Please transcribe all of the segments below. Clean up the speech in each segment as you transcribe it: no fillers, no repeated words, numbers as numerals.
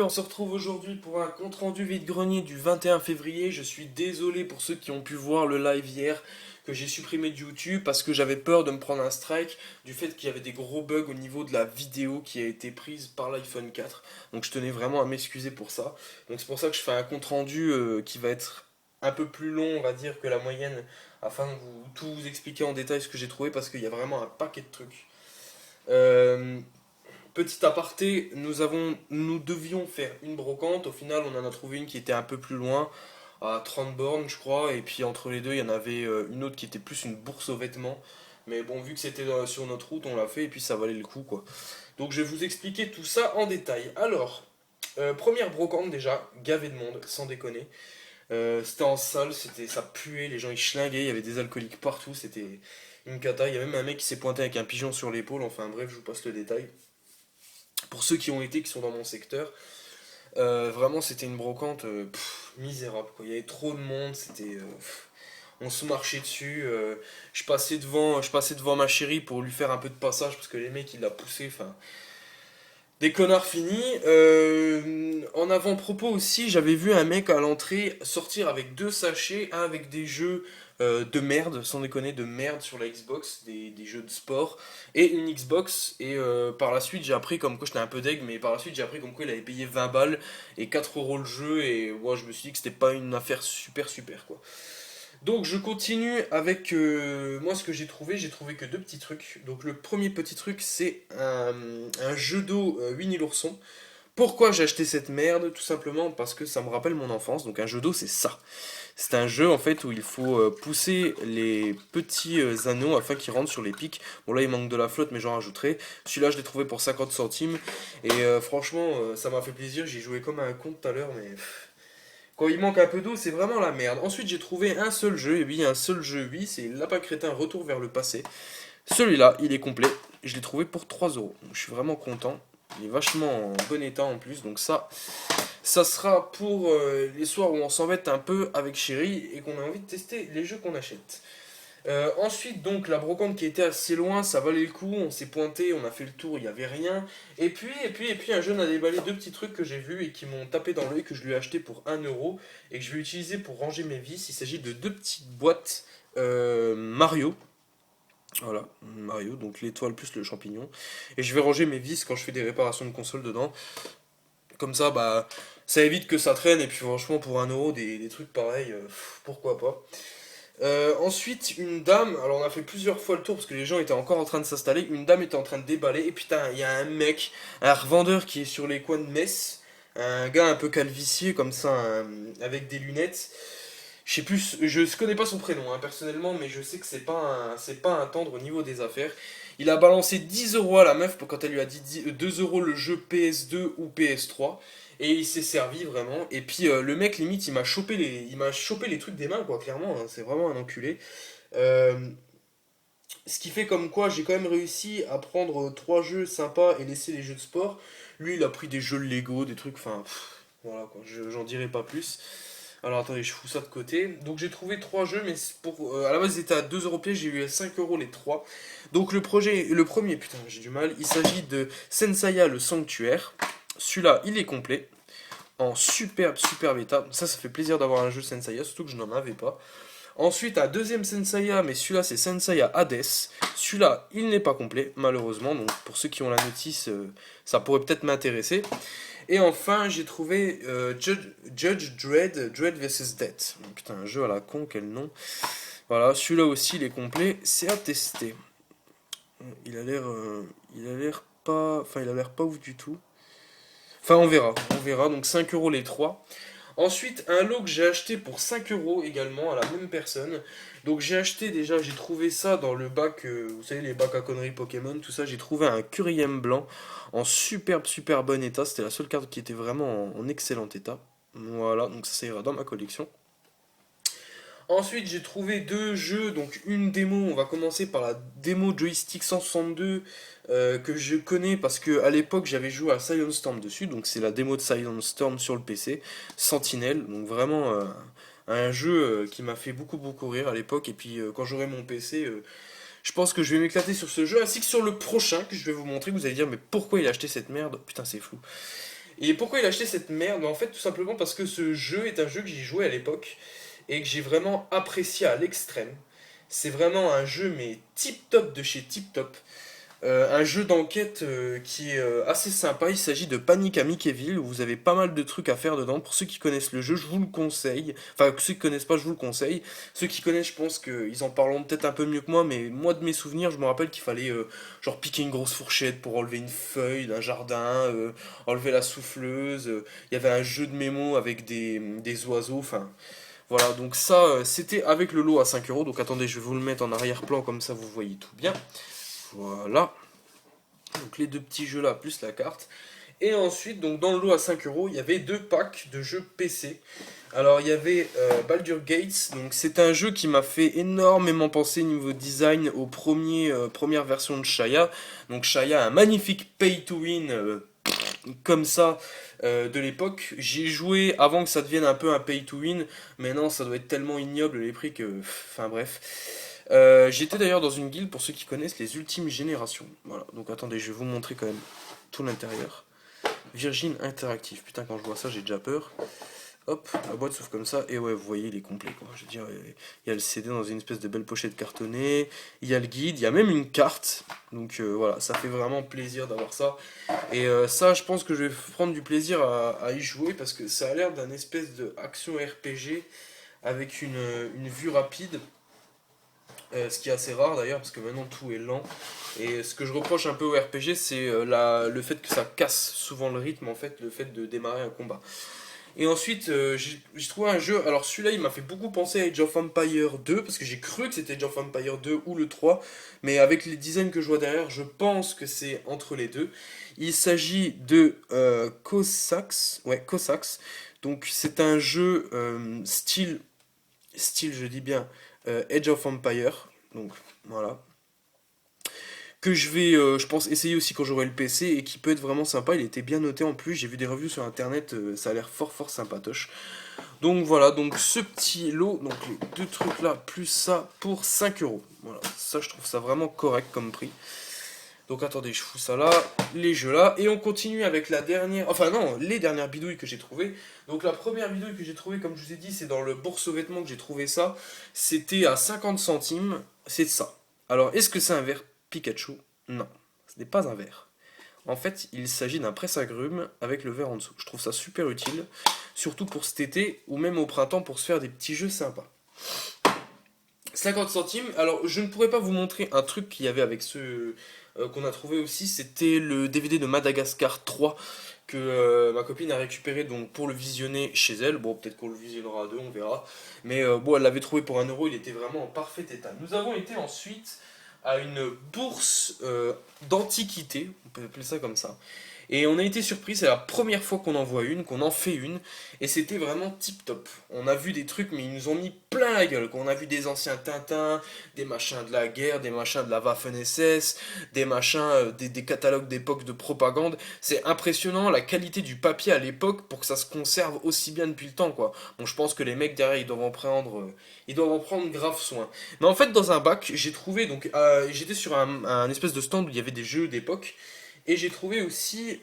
On se retrouve aujourd'hui pour un compte-rendu vide-grenier du 21 février. Je suis désolé pour ceux qui ont pu voir le live hier que j'ai supprimé de YouTube parce que j'avais peur de me prendre un strike du fait qu'il y avait des gros bugs au niveau de la vidéo qui a été prise par l'iPhone 4. Donc je tenais vraiment à m'excuser pour ça. Donc c'est pour ça que je fais un compte-rendu qui va être un peu plus long, on va dire, que la moyenne afin de tout vous expliquer en détail ce que j'ai trouvé parce qu'il y a vraiment un paquet de trucs. Euh, Petit aparté, nous devions faire une brocante. Au final, on en a trouvé une qui était un peu plus loin, à 30 bornes, je crois. Et puis entre les deux, il y en avait une autre qui était plus une bourse aux vêtements. Mais bon, vu que c'était sur notre route, on l'a fait et puis ça valait le coup, quoi. Donc je vais vous expliquer tout ça en détail. Alors, première brocante déjà, gavé de monde, sans déconner. C'était en salle, ça puait, les gens ils schlinguaient, il y avait des alcooliques partout, c'était une cata. Il y a même un mec qui s'est pointé avec un pigeon sur l'épaule. Enfin bref, je vous passe le détail. Pour ceux qui ont été, qui sont dans mon secteur, vraiment c'était une brocante misérable, quoi. Il y avait trop de monde, on se marchait dessus. Je passais devant ma chérie pour lui faire un peu de passage parce que les mecs ils la poussaient. Enfin, des connards finis. En avant-propos aussi, j'avais vu un mec à l'entrée sortir avec deux sachets, un avec des jeux de merde, sans déconner, de merde sur la Xbox, des jeux de sport, et une Xbox. Et par la suite, j'ai appris comme quoi, j'étais un peu deg, mais par la suite, j'ai appris comme quoi il avait payé 20 balles et 4 euros le jeu. Et moi, je me suis dit que c'était pas une affaire super super, quoi. Donc je continue avec moi ce que j'ai trouvé que deux petits trucs. Donc le premier petit truc c'est un jeu d'eau Winnie l'ourson. Pourquoi j'ai acheté cette merde? Tout simplement parce que ça me rappelle mon enfance. Donc un jeu d'eau c'est ça. C'est un jeu en fait où il faut pousser les petits anneaux afin qu'ils rentrent sur les pics. Bon là il manque de la flotte mais j'en rajouterai. Celui-là je l'ai trouvé pour 50 centimes. Et franchement ça m'a fait plaisir. J'ai joué comme un con tout à l'heure mais quand il manque un peu d'eau, c'est vraiment la merde. Ensuite, j'ai trouvé un seul jeu, et oui, un seul jeu, oui, c'est Lapin Crétin Retour vers le passé. Celui-là, il est complet. Je l'ai trouvé pour 3 euros. Donc, je suis vraiment content. Il est vachement en bon état en plus. Donc ça sera pour les soirs où on s'embête un peu avec chérie et qu'on a envie de tester les jeux qu'on achète. Ensuite, donc, la brocante qui était assez loin, ça valait le coup. On s'est pointé, on a fait le tour, il n'y avait rien. Et puis, un jeune a déballé deux petits trucs que j'ai vus et qui m'ont tapé dans l'œil, que je lui ai acheté pour 1 euro et que je vais utiliser pour ranger mes vis. Il s'agit de deux petites boîtes Mario. Voilà, Mario, donc l'étoile plus le champignon. Et je vais ranger mes vis quand je fais des réparations de console dedans. Comme ça, bah, ça évite que ça traîne. Et puis, franchement, pour 1 euro, des trucs pareils, pourquoi pas. Ensuite, une dame, alors on a fait plusieurs fois le tour parce que les gens étaient encore en train de s'installer. Une dame était en train de déballer, et putain, il y a un mec, un revendeur qui est sur les coins de Metz, un gars un peu calvicieux comme ça, avec des lunettes. Je sais plus, je connais pas son prénom personnellement, mais je sais que c'est pas un tendre au niveau des affaires. Il a balancé 10 euros à la meuf quand elle lui a dit 2 euros le jeu PS2 ou PS3. Et il s'est servi vraiment. Et puis le mec, limite, il m'a chopé les trucs des mains, quoi, clairement. Hein, c'est vraiment un enculé. Euh, Ce qui fait comme quoi j'ai quand même réussi à prendre trois jeux sympas et laisser les jeux de sport. Lui, il a pris des jeux Lego, des trucs, enfin, voilà quoi, j'en dirai pas plus. Alors attendez, je fous ça de côté. Donc j'ai trouvé trois jeux, mais à la base ils étaient à 2 euros pièce, j'ai eu à 5 euros les trois. Donc le premier, putain, j'ai du mal. Il s'agit de Senseiya le Sanctuaire. Celui-là, il est complet, en superbe, superbe état. Ça fait plaisir d'avoir un jeu Senseiya, surtout que je n'en avais pas. Ensuite, un deuxième Senseiya, mais celui-là c'est Senseiya Hades. Celui-là, il n'est pas complet, malheureusement. Donc pour ceux qui ont la notice, ça pourrait peut-être m'intéresser. Et enfin, j'ai trouvé Judge Dredd, Dredd vs Death. Putain, un jeu à la con, quel nom. Voilà, celui-là aussi, il est complet. C'est à tester. Il a l'air pas, enfin, il a l'air pas ouf du tout. Enfin, on verra. Donc 5 euros les trois. Ensuite, un lot que j'ai acheté pour 5 euros également à la même personne. Donc j'ai acheté déjà, j'ai trouvé ça dans le bac, vous savez, les bacs à conneries Pokémon, tout ça. J'ai trouvé un Curiem blanc en superbe, super bon état. C'était la seule carte qui était vraiment en excellent état. Voilà, donc ça ira dans ma collection. Ensuite, j'ai trouvé deux jeux, donc une démo. On va commencer par la démo Joystick 162 que je connais parce que à l'époque j'avais joué à Silent Storm dessus. Donc c'est la démo de Silent Storm sur le PC, Sentinel. Donc vraiment un jeu qui m'a fait beaucoup beaucoup rire à l'époque. Et puis quand j'aurai mon PC, je pense que je vais m'éclater sur ce jeu ainsi que sur le prochain que je vais vous montrer. Vous allez dire mais pourquoi il a acheté cette merde? Putain c'est fou. Et pourquoi il a acheté cette merde? En fait, tout simplement parce que ce jeu est un jeu que j'ai joué à l'époque et que j'ai vraiment apprécié à l'extrême. C'est vraiment un jeu mais tip top de chez tip top. Un jeu d'enquête qui est assez sympa. Il s'agit de Panic à Mickeyville où vous avez pas mal de trucs à faire dedans. Pour ceux qui connaissent le jeu, je vous le conseille. Enfin, ceux qui connaissent pas, je vous le conseille. Ceux qui connaissent, je pense qu'ils en parleront peut-être un peu mieux que moi. Mais moi, de mes souvenirs, je me rappelle qu'il fallait genre piquer une grosse fourchette pour enlever une feuille d'un jardin, enlever la souffleuse. Il y avait un jeu de mémo avec des oiseaux. Enfin, voilà. Donc ça, c'était avec le lot à 5 euros. Donc attendez, je vais vous le mettre en arrière-plan comme ça, vous voyez tout bien. Voilà. Donc les deux petits jeux là, plus la carte. Et ensuite, donc dans le lot à 5 euros, il y avait deux packs de jeux PC. Alors il y avait Baldur Gates, donc c'est un jeu qui m'a fait énormément penser niveau design aux premières versions de Shaya. Donc Shaya, un magnifique pay to win comme ça de l'époque. J'y ai joué avant que ça devienne un peu un pay to win, mais non, ça doit être tellement ignoble les prix que... Enfin bref. J'étais d'ailleurs dans une guilde, pour ceux qui connaissent, les ultimes générations. Voilà, donc attendez, je vais vous montrer quand même tout l'intérieur. Virgin Interactive, putain, quand je vois ça, j'ai déjà peur. Hop, la boîte s'ouvre comme ça, et ouais, vous voyez, il est complet, quoi. Je veux dire, il y a le CD dans une espèce de belle pochette cartonnée, il y a le guide, il y a même une carte. Donc voilà, ça fait vraiment plaisir d'avoir ça. Et ça, je pense que je vais prendre du plaisir à y jouer, parce que ça a l'air d'un espèce de action RPG avec une vue rapide. Ce qui est assez rare d'ailleurs, parce que maintenant tout est lent. Et ce que je reproche un peu au RPG, c'est le fait que ça casse souvent le rythme, en fait, le fait de démarrer un combat. Et ensuite, j'ai trouvé un jeu, alors celui-là il m'a fait beaucoup penser à Age of Empire 2, parce que j'ai cru que c'était Age of Empire 2 ou le 3, mais avec les designs que je vois derrière, je pense que c'est entre les deux. Il s'agit de Cossacks, ouais, Cossacks. Donc c'est un jeu style, je dis bien, Age of Empire. Donc voilà. Que je vais, je pense, essayer aussi quand j'aurai le PC et qui peut être vraiment sympa. Il était bien noté en plus. J'ai vu des reviews sur internet. Ça a l'air fort fort sympatoche. Donc voilà, donc ce petit lot, donc les deux trucs là, plus ça pour 5 euros. Voilà, ça je trouve ça vraiment correct comme prix. Donc attendez, je fous ça là, les jeux là, et on continue avec la dernière, enfin non, les dernières bidouilles que j'ai trouvées. Donc la première bidouille que j'ai trouvée, comme je vous ai dit, c'est dans le bourse aux vêtements que j'ai trouvé ça. C'était à 50 centimes, c'est ça. Alors est-ce que c'est un verre Pikachu? Non, ce n'est pas un verre. En fait, il s'agit d'un presse-agrumes avec le verre en dessous. Je trouve ça super utile, surtout pour cet été ou même au printemps pour se faire des petits jeux sympas. 50 centimes. Alors, je ne pourrais pas vous montrer un truc qu'il y avait avec ceux qu'on a trouvé aussi. C'était le DVD de Madagascar 3 que ma copine a récupéré donc pour le visionner chez elle. Bon, peut-être qu'on le visionnera à deux, on verra. Mais bon, elle l'avait trouvé pour 1 euro. Il était vraiment en parfait état. Nous avons été ensuite à une bourse d'antiquité, on peut appeler ça comme ça. Et on a été surpris, c'est la première fois qu'on en voit une, qu'on en fait une, et c'était vraiment tip top. On a vu des trucs, mais ils nous ont mis plein la gueule. On a vu des anciens Tintin, des machins de la guerre, des machins de la Waffen-SS, des machins, des catalogues d'époque de propagande. C'est impressionnant la qualité du papier à l'époque pour que ça se conserve aussi bien depuis le temps, quoi. Bon, je pense que les mecs derrière, ils doivent en prendre grave soin. Mais en fait, dans un bac, j'ai trouvé, donc, j'étais sur un espèce de stand où il y avait des jeux d'époque. Et j'ai trouvé aussi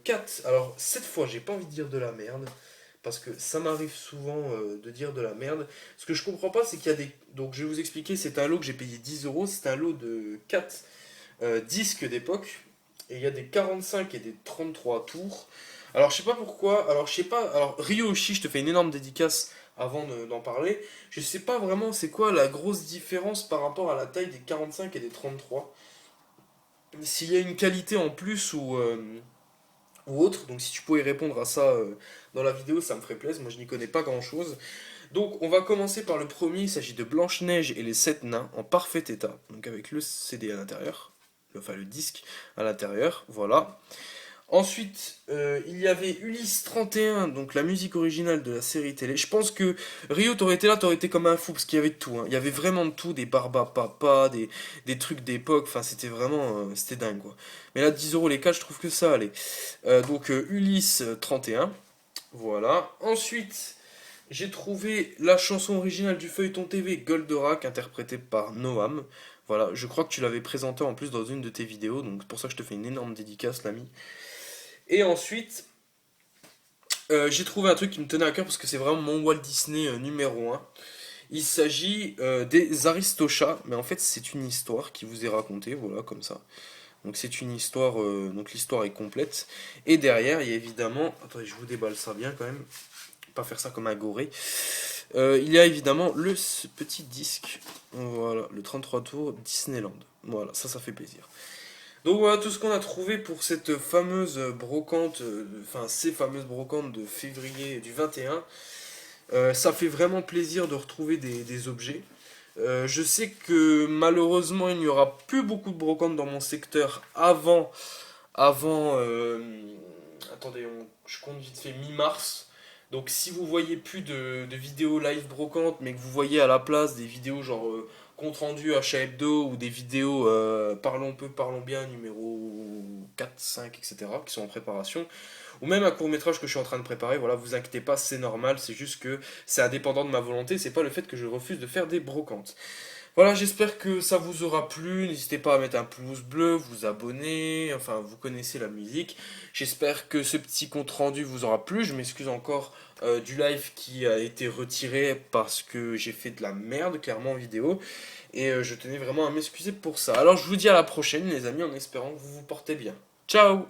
4. Alors, cette fois, j'ai pas envie de dire de la merde. Parce que ça m'arrive souvent de dire de la merde. Ce que je comprends pas, c'est qu'il y a des. Donc, je vais vous expliquer. C'est un lot que j'ai payé 10 euros. C'est un lot de 4 disques d'époque. Et il y a des 45 et des 33 tours. Alors, je sais pas pourquoi. Alors, je sais pas. Alors, Ryoshi, je te fais une énorme dédicace avant d'en parler. Je sais pas vraiment c'est quoi la grosse différence par rapport à la taille des 45 et des 33. S'il y a une qualité en plus ou autre, donc si tu pouvais répondre à ça dans la vidéo, ça me ferait plaisir, moi je n'y connais pas grand chose. Donc on va commencer par le premier, il s'agit de Blanche-Neige et les 7 nains en parfait état, donc avec le CD à l'intérieur, enfin le disque à l'intérieur, voilà. Ensuite, il y avait Ulysse 31, donc la musique originale de la série télé. Je pense que Rio, t'aurais été là, t'aurais été comme un fou, parce qu'il y avait de tout, hein. Il y avait vraiment de tout, des Barbapapa, des trucs d'époque, enfin c'était vraiment, c'était dingue quoi. Mais là, 10 euros les cas, je trouve que ça allait. Donc Ulysse 31, voilà. Ensuite, j'ai trouvé la chanson originale du feuilleton TV Goldorak, interprétée par Noam. Voilà, je crois que tu l'avais présenté en plus dans une de tes vidéos, donc c'est pour ça que je te fais une énorme dédicace, l'ami. Et ensuite, J'ai trouvé un truc qui me tenait à cœur parce que c'est vraiment mon Walt Disney numéro un. Il s'agit des Aristochats, mais en fait c'est une histoire qui vous est racontée, voilà, comme ça. Donc c'est une histoire, donc l'histoire est complète. Et derrière, il y a évidemment, attendez, je vous déballe ça bien quand même, pas faire ça comme un goré. Il y a évidemment petit disque, voilà, le 33 tours Disneyland. Voilà, ça fait plaisir. Donc voilà tout ce qu'on a trouvé pour cette fameuse brocante, enfin ces fameuses brocantes de février du 21. Ça fait vraiment plaisir de retrouver des objets. Je sais que malheureusement il n'y aura plus beaucoup de brocantes dans mon secteur avant, attendez, je compte vite fait mi-mars. Donc si vous voyez plus de vidéos live brocantes, mais que vous voyez à la place des vidéos genre compte rendu achat hebdo ou des vidéos parlons peu, parlons bien numéro 4, 5, etc. qui sont en préparation, ou même un court métrage que je suis en train de préparer, voilà, vous inquiétez pas, c'est normal, c'est juste que c'est indépendant de ma volonté, c'est pas le fait que je refuse de faire des brocantes. Voilà, j'espère que ça vous aura plu. N'hésitez pas à mettre un pouce bleu, vous abonner, enfin vous connaissez la musique. J'espère que ce petit compte rendu vous aura plu. Je m'excuse encore du live qui a été retiré parce que j'ai fait de la merde clairement en vidéo. Et je tenais vraiment à m'excuser pour ça. Alors je vous dis à la prochaine les amis en espérant que vous vous portez bien. Ciao!